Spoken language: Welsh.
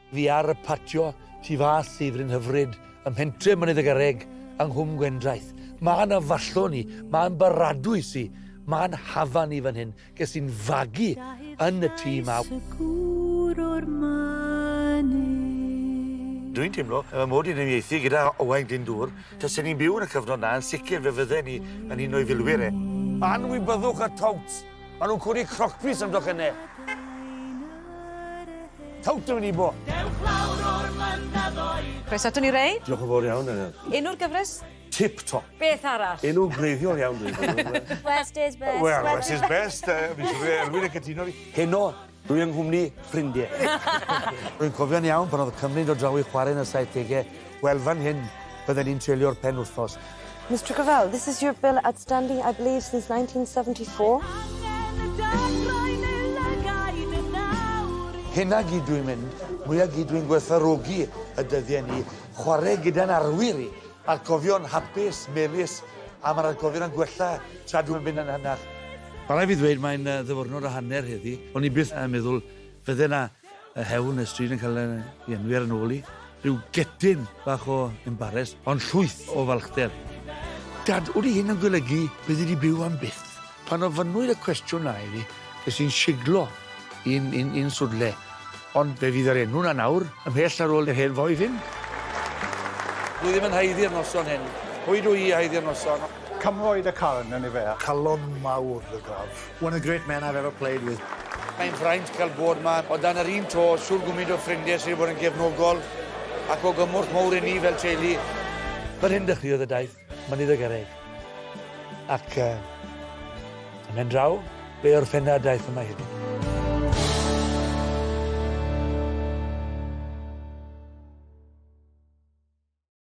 Fi ar y patio tu fas i Bryn Hyfryd, ym mhentre Mynydd y Garreg, yng Nghwm Gwendraeth. Mae'n afallon ni, mae'n baradwys i, mae'n hafan i fan hyn, ges i'n fagu yn y tŷ ma. Dwi'n teimlo, mae mod i'n uniaethu gyda Owain Glyndŵr, tas ni'n byw yn y cyfnod na, yn sicr fe fydden ni yn un o'i filwyr e. Anwybyddwch y tawt. Maen nhw'n cwrdd crocbris am docynau. Tawt yn mynd i bo. Croeso ato ni, Ray. Diolch yn fawr iawn. Enw'r gyfres? Tip top. Beth arall? Enw greiddiol iawn. West is best. Wel, West is best. Fi'n siŵr Elwyn yn cytuno fi. Heno, rwy yng nghwmni ffrindiau. Rwy'n cofio'n iawn pan oedd y Cymru'n dod draw i chwarae yn y 70au. Wel, fan hyn, bydden ni'n treulio'r pen wrthos. Mr. Gravell, this is your bill outstanding, I believe, since 1974. Hynna gyd dwi'n mynd, mwyaf gyd dwi'n gwerthfawrogi y dyddiau ni, chwarae gyda'n arwyr i, a'r cofio'n hapus, melys, a mae'r cofio'n yn gwella tra dwi'n mynd yn hynach. Mae rai fi ddweud mae'n ddyfwrnod o hanner heddi, o'n i byth yn meddwl fydde na hewn y stryd yn cael ei enwi ar yn ôl i. Rhyw getyn bach o embares, ond llwyth o falchder. Dad, wedi hyn yn golygu bydde di byw am byth. Pan ofynnwyd y cwestiwn na i fi, ges i'n siglo un swdle. Ond fe fydd yr enw na nawr, ymhell ar ôl i'r hen foi fynd. Dwi ddim yn haeddi'r noson hyn. Pwy dwi i haeddi'r noson? Cymroed y carn yn ei fe. Calon mawr y graf. One of the great men I've ever played with. Mae'n fraint cael bod yma, o dan yr un to, siŵr gwmynd o ffrindiau sydd wedi bod yn gefnogol, ac o gymwrth mawr i ni fel teulu. Fan hyn dechreuodd y daith, Mynydd y Garreg. Ac yn mynd draw, be o'r ffenna daith yma heddiw.